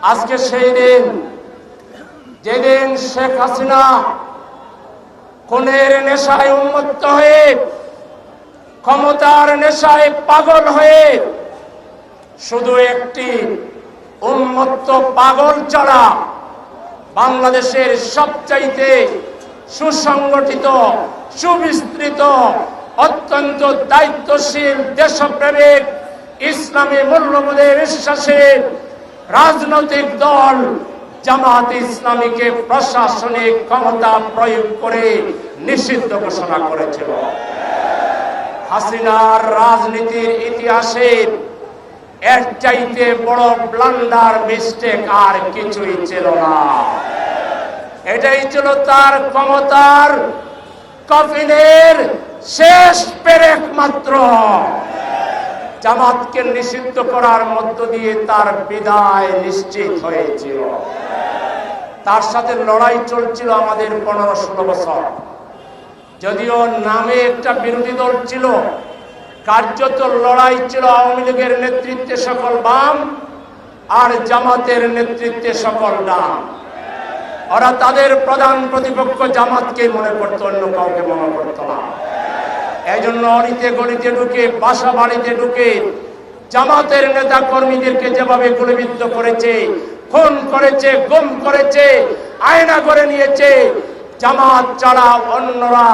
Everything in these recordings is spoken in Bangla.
আজকে সেই দিন যেদিন শেখ হাসিনা খুনের নেশায় উন্মত্ত হয়ে ক্ষমতার নেশায় পাগল হয়ে শুধু একটি উন্মত্ত পাগল ছাড়া বাংলাদেশের সবচাইতে সুসংগঠিত সুবিস্তৃত অত্যন্ত দায়িত্বশীল দেশপ্রেমিক ইসলামী মূল্যবোধে বিশ্বাসী রাজনৈতিক দল জামাত ইসলামীকে প্রশাসনিক ক্ষমতা প্রয়োগ করে নিষিদ্ধ ঘোষণা করেছিল। হাসিনার রাজনীতির ইতিহাসে এর চাইতে বড় ব্লান্ডার মিস্টেক আর কিছুই ছিল না। এটাই ছিল তার ক্ষমতার কফিনের শেষ পেরেক মাত্র। জামাতকে নিষিদ্ধ করার মধ্য দিয়ে তার বিদায় নিশ্চিত হয়েছিল। তার সাথে লড়াই চলছিল আমাদের 15-16 বছর। যদিও নামে একটা বিরোধী দল ছিল, কার্যত লড়াই ছিল আওয়ামী লীগের নেতৃত্বে সকল বাম আর জামাতের নেতৃত্বে সকল ডান। ওরা তাদের প্রধান প্রতিপক্ষ জামাতকে মনে করত, অন্য কাউকে মনে করত না। এই জন্য অলিতে গলিতে ঢুকে বাসা বাড়িতে ঢুকে জামাতের নেতা কর্মীদেরকে যেভাবে গুলিবিদ্ধ করেছে, খুন করেছে, গুম করেছে, আয়না করে নিয়েছে, জামাত ছাড়া অন্যরা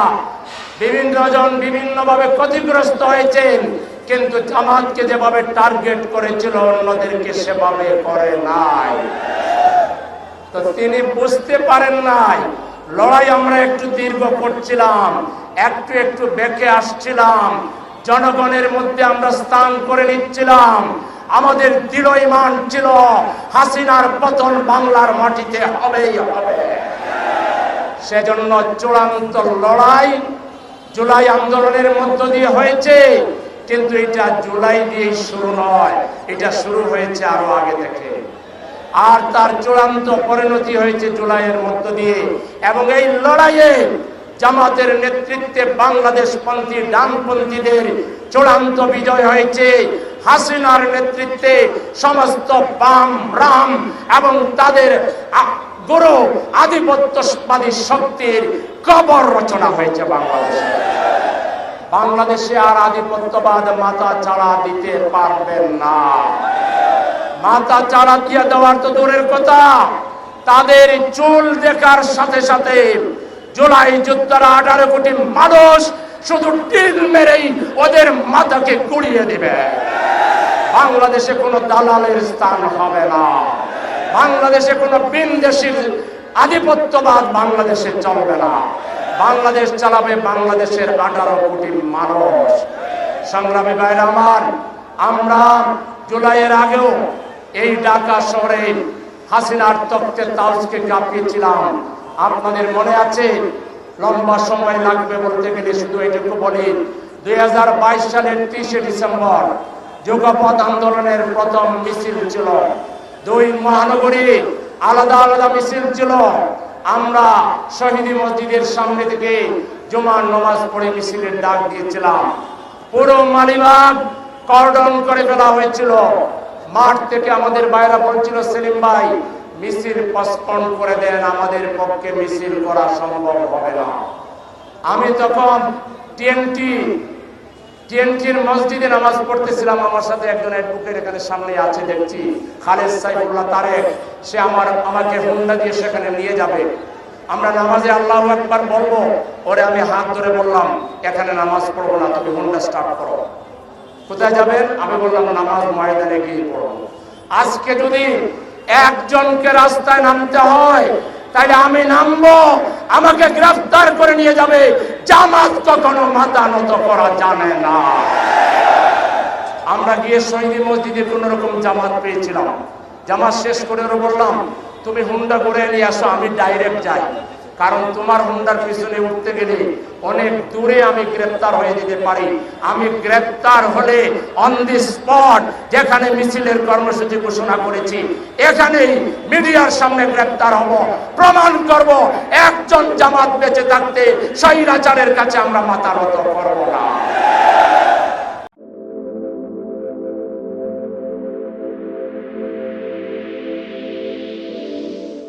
বিভিন্নজন বিভিন্নভাবে ক্ষতিগ্রস্ত হয়েছেন, কিন্তু জামাতকে যেভাবে টার্গেট করেছিল অন্যদেরকে সেভাবে করে নাই। তো তিনি বুঝতে পারেন নাই লড়াই আমরা একটু দীর্ঘ করছিলাম, একটু একটু বেঁকে আসছিলাম, জনগণের মধ্যে আমরা স্থান করে নিচ্ছিলাম। আমাদের দৃঢ় ঈমান ছিল হাসিনার পতন বাংলার মাটিতে হবেই হবে। সেজন্য চূড়ান্ত লড়াই জুলাই আন্দোলনের মধ্য দিয়ে হয়েছে, কিন্তু এটা জুলাই দিয়েই শুরু নয়, এটা শুরু হয়েছে আরো আগে থেকে। আর তার চূড়ান্ত পরিণতি হয়েছে জুলাইয়ের মধ্য দিয়ে। এবং এই লড়াইয়ে জামাতের নেতৃত্বে বাংলাদেশপন্থী ডানপন্থীদের চূড়ান্ত বিজয় হয়েছে। হাসিনার নেতৃত্বে সমস্ত বাম রাম এবং তাদের গুরু আধিপত্যবাদী শক্তির কবর রচনা হয়েছে বাংলাদেশে। বাংলাদেশে আর আধিপত্যবাদ মাথা চাড়া দিতে পারবেন না। মাথা চাড়া দিয়ে দেওয়ার তো দূরের কথা, তাদের চুল দেখার সাথে সাথে জুলাই যোদ্ধারা 18 কোটি মানুষ শুধু টিল মেরেই ওদের মাথাকে গুড়িয়ে দিবে। বাংলাদেশে কোনো দালালের স্থান হবে না। বাংলাদেশে কোনো বিনদেশীর আধিপত্যবাদ বাংলাদেশে চলবে না। বাংলাদেশ চালাবে বাংলাদেশের 18 কোটি মানুষ। সংগ্রামী ভাইরা আমার, আমরা জুলাইয়ের আগেও এই ঢাকা শহরে হাসিনার তখ্তে তাউজকে কাঁপিয়েছিলাম। আপনাদের মনে আছে? লম্বা সময় লাগবে বলতে গেলে শুধু এটুকু বলি, 2022 সালের 30 ডিসেম্বর যুগপথ আন্দোলনের প্রথম মিছিল ছিল। 2 মহানগরী আলাদা আলাদা মিছিল ছিল। আমরা শহীদ মসজিদের সামনে থেকে জুমার নামাজ পড়ে মিছিলের ডাক দিয়েছিলাম। পুরো মালিবাগ কর্ডন করে ফেলা হয়েছিল। মাঠ থেকে আমাদের বাইরা বলছিল, সেলিম ভাই মিছিল পোস্টপোন করে দেন, আমাদের পক্ষে মিছিল করা সম্ভব হবে না। আমি তখন টিএনটির মসজিদে নামাজ পড়তেছিলাম। আমার সাথে একজন অ্যাডভোকেট এখানে সামনে আছে দেখছি, খালেদ সাইফুল্লাহ তারেক। সে আমাকে হুন্ডা দিয়ে সেখানে নিয়ে যাবে। আমরা নামাজে আল্লাহু আকবার বলবো, ওরে আমি হাত ধরে বললাম এখানে নামাজ পড়বো না, তুমি হুন্ডা স্টার্ট করো। কোথায় যাবেন? আমি বললাম নামাজ ময়দানে গিয়ে পড়বো। আজকে যদি একজনকে রাস্তায় নামতে হয় তাহলে আমি নামবো, আমাকে গ্রেফতার করে নিয়ে যাবে। জামাত কখনো মাথা নত করা জানে না। আমরা গিয়ে শহীদ মসজিদে কোন রকম জামাত পেয়েছিলাম। জামাত শেষ করে বললাম তুমি হুন্ডা করে নিয়ে আসো, আমি ডাইরেক্ট যাই, কারণ তোমার হুন্ডার পিছনে উঠতে গেলে অনেক দূরে আমি গ্রেফতার হয়ে যেতে পারি। আমি গ্রেফতার হলে অন দি স্পট, যেখানে মিছিলের কর্মসূচি ঘোষণা করেছি এখানেই মিডিয়ার সামনে গ্রেফতার হব, প্রমাণ করব একজন জামাত বেঁচে থাকতে স্বৈরাচারের কাছে আমরা মাথা নত করব না।